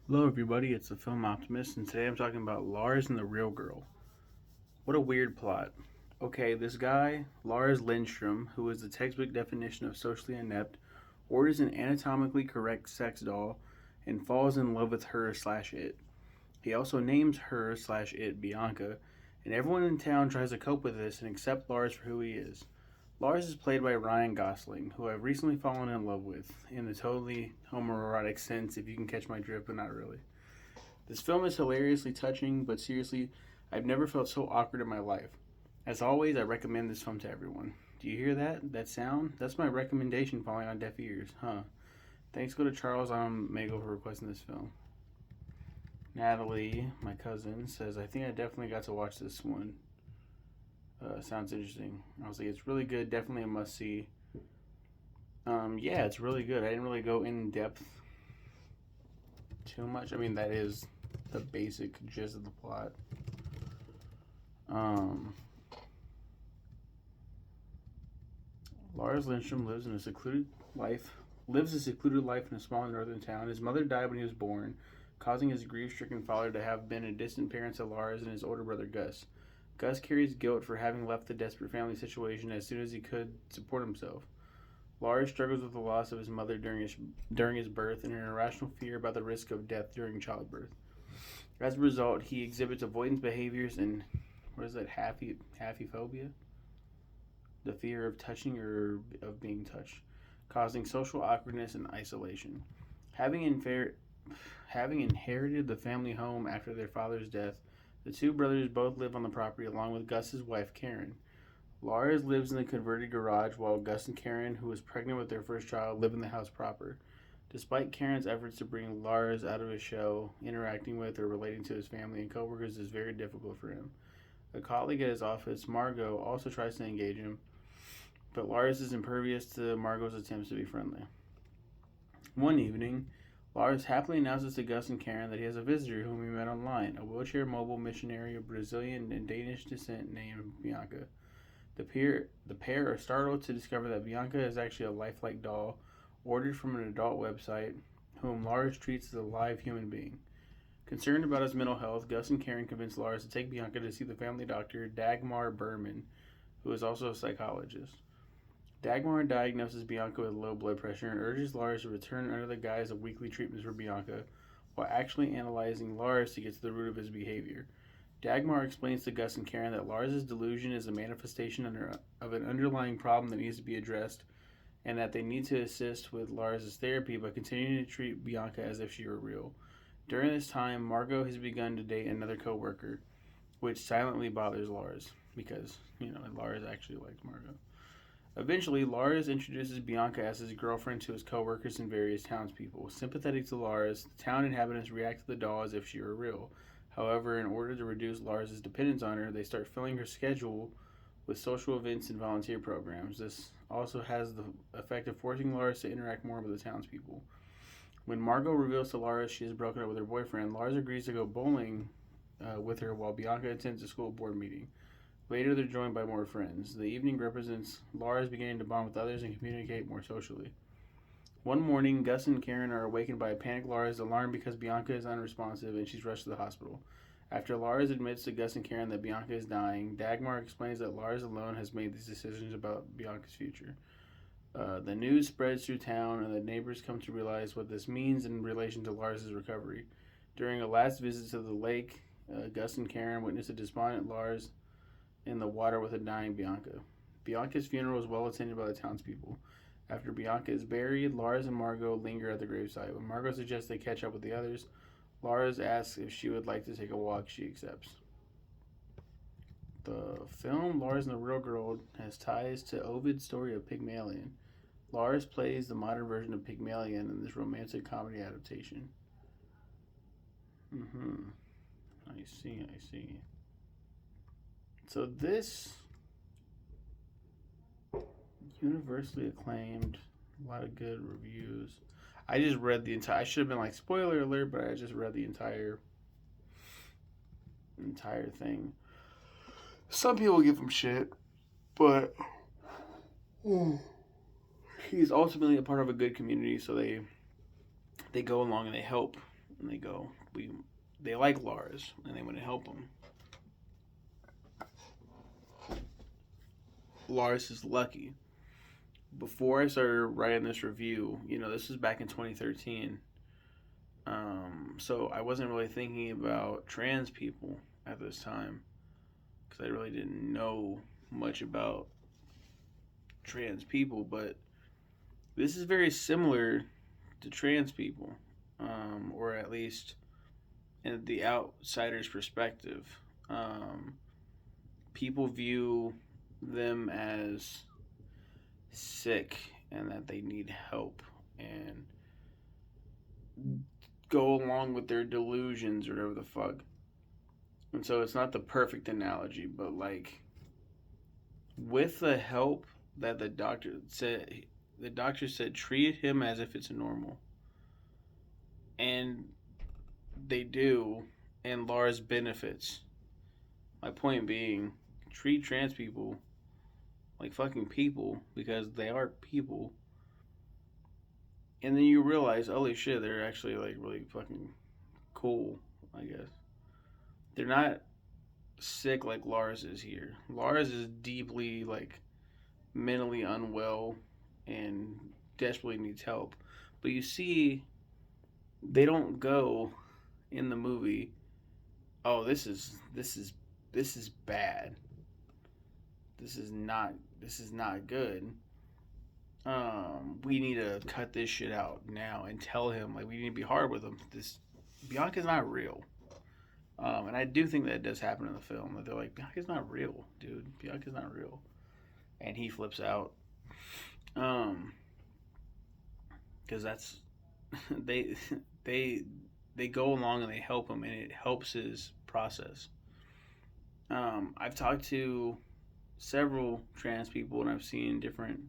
Hello, everybody. It's the film Optimist, and today I'm talking about Lars and the Real Girl. What a weird plot. Okay, this guy, Lars Lindstrom, who is the textbook definition of socially inept, orders an anatomically correct sex doll and falls in love with her slash it. He also names her slash it Bianca, and everyone in town tries to cope with this and accept Lars for who he is. Lars is played by Ryan Gosling, who I've recently fallen in love with, in the totally homoerotic sense, if you can catch my drift, but not really. This film is hilariously touching, but seriously, I've never felt so awkward in my life. As always, I recommend this film to everyone. Do you hear that? That sound? That's my recommendation falling on deaf ears, huh? Thanks go to Charles on Mago for requesting this film. Natalie, my cousin, says, I think I definitely got to watch this one. Sounds interesting. I was like, it's really good, definitely a must see. Yeah, it's really good. I didn't really go in depth too much. I mean, that is the basic gist of the plot. Um, Lars Lindstrom lives a secluded life in a small northern town. His mother died when he was born, causing his grief-stricken father to have been a distant parent to Lars and his older brother Gus. Gus carries guilt for having left the desperate family situation as soon as he could support himself. Lars struggles with the loss of his mother during his birth and an irrational fear about the risk of death during childbirth. As a result, he exhibits avoidance behaviors and what is that, phobia? The fear of touching or of being touched, causing social awkwardness and isolation. Having, infer- Having inherited the family home after their father's death, the two brothers both live on the property along with Gus's wife, Karen. Lars lives in the converted garage while Gus and Karen, who was pregnant with their first child, live in the house proper. Despite Karen's efforts to bring Lars out of his shell, interacting with or relating to his family and coworkers is very difficult for him. A colleague at his office, Margot, also tries to engage him, but Lars is impervious to Margot's attempts to be friendly. One evening, Lars happily announces to Gus and Karen that he has a visitor whom he met online, a wheelchair mobile missionary of Brazilian and Danish descent named Bianca. The pair are startled to discover that Bianca is actually a lifelike doll ordered from an adult website, whom Lars treats as a live human being. Concerned about his mental health, Gus and Karen convince Lars to take Bianca to see the family doctor, Dagmar Berman, who is also a psychologist. Dagmar diagnoses Bianca with low blood pressure and urges Lars to return under the guise of weekly treatments for Bianca, while actually analyzing Lars to get to the root of his behavior. Dagmar explains to Gus and Karen that Lars' delusion is a manifestation of an underlying problem that needs to be addressed, and that they need to assist with Lars' therapy by continuing to treat Bianca as if she were real. During this time, Margot has begun to date another coworker, which silently bothers Lars because, Lars actually likes Margot. Eventually, Lars introduces Bianca as his girlfriend to his coworkers and various townspeople. Sympathetic to Lars, the town inhabitants react to the doll as if she were real. However, in order to reduce Lars' dependence on her, they start filling her schedule with social events and volunteer programs. This also has the effect of forcing Lars to interact more with the townspeople. When Margot reveals to Lars she has broken up with her boyfriend, Lars agrees to go bowling with her while Bianca attends a school board meeting. Later, they're joined by more friends. The evening represents Lars beginning to bond with others and communicate more socially. One morning, Gus and Karen are awakened by a panicked Lars, alarmed because Bianca is unresponsive and she's rushed to the hospital. After Lars admits to Gus and Karen that Bianca is dying, Dagmar explains that Lars alone has made these decisions about Bianca's future. The news spreads through town, and the neighbors come to realize what this means in relation to Lars' recovery. During a last visit to the lake, Gus and Karen witness a despondent Lars in the water with a dying Bianca. Bianca's funeral is well attended by the townspeople. After Bianca is buried, Lars and Margot linger at the gravesite. When Margot suggests they catch up with the others, Lars asks if she would like to take a walk. She accepts. The film Lars and the Real Girl has ties to Ovid's story of Pygmalion. Lars plays the modern version of Pygmalion in this romantic comedy adaptation. Mm-hmm. I see. So this universally acclaimed, a lot of good reviews. I just read the entire. I should have been like spoiler alert, but I just read the entire thing. Some people give him shit, but he's ultimately a part of a good community, so they go along and they help and they go, they like Lars, and they want to help him. Lars is lucky. Before I started writing this review, this was back in 2013. So I wasn't really thinking about trans people at this time because I really didn't know much about trans people. But this is very similar to trans people, or at least in the outsider's perspective. People view them as sick and that they need help and go along with their delusions or whatever the fuck. And so it's not the perfect analogy, but like with the help that the doctor said treat him as if it's normal. And they do, and Lars benefits. My point being, treat trans people like fucking people because they are people. And then you realize, holy shit, they're actually like really fucking cool, I guess. They're not sick like Lars is here. Lars is deeply like mentally unwell and desperately needs help. But you see, they don't go in the movie, oh, this is bad. This is not good. We need to cut this shit out now and tell him, like, we need to be hard with him. This Bianca's not real. And I do think that does happen in the film. That they're like, Bianca's not real, dude. Bianca's not real. And he flips out. Because that's they go along and they help him, and it helps his process. I've talked to several trans people, and I've seen different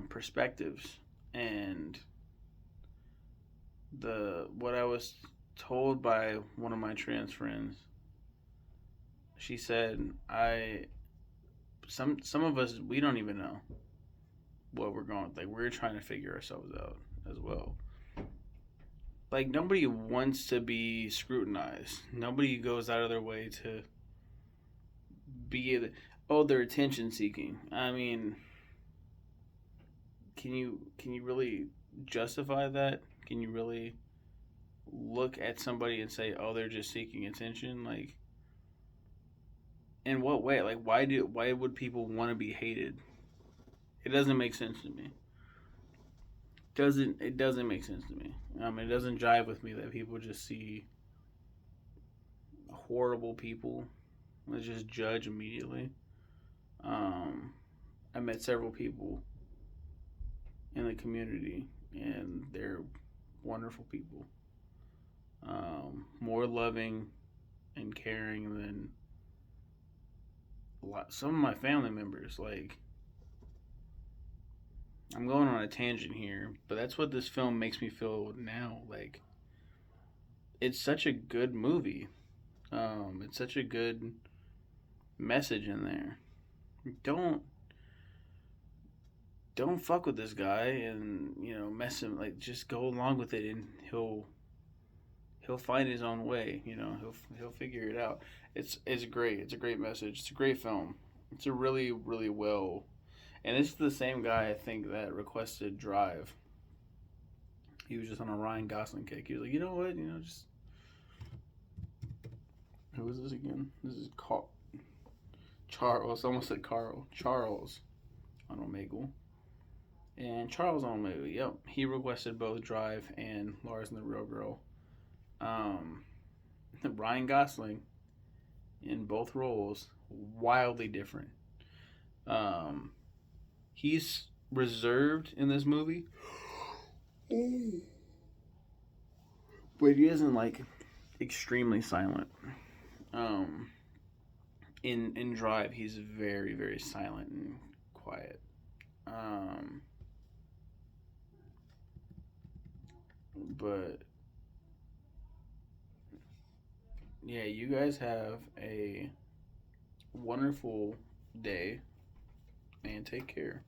perspectives, and what I was told by one of my trans friends, she said, some of us, we don't even know what we're going, like, we're trying to figure ourselves out as well. Like, nobody wants to be scrutinized. Nobody goes out of their way to be they're attention seeking. I mean, can you really justify that? Can you really look at somebody and say, oh, they're just seeking attention? Like, in what way? Like, why would people want to be hated? It doesn't make sense to me. It doesn't make sense to me. It doesn't jive with me that people just see horrible people and just judge immediately. I met several people in the community, and they're wonderful people. More loving and caring than some of my family members. Like, I'm going on a tangent here, but that's what this film makes me feel now. Like, it's such a good movie. It's such a good message in there. Don't fuck with this guy and mess him. Like, just go along with it, and he'll find his own way. He'll figure it out. It's great. It's a great message. It's a great film. It's a really, really well. And this is the same guy, I think, that requested Drive. He was just on a Ryan Gosling kick. He was like, you know what? Just... Who is this again? This is Charles. I almost said Carl. Charles on Omegle. And Charles on Omegle, yep. He requested both Drive and Lars and the Real Girl. Ryan Gosling in both roles, wildly different. He's reserved in this movie, but he isn't like extremely silent. In Drive, he's very, very silent and quiet. But yeah, you guys have a wonderful day and take care.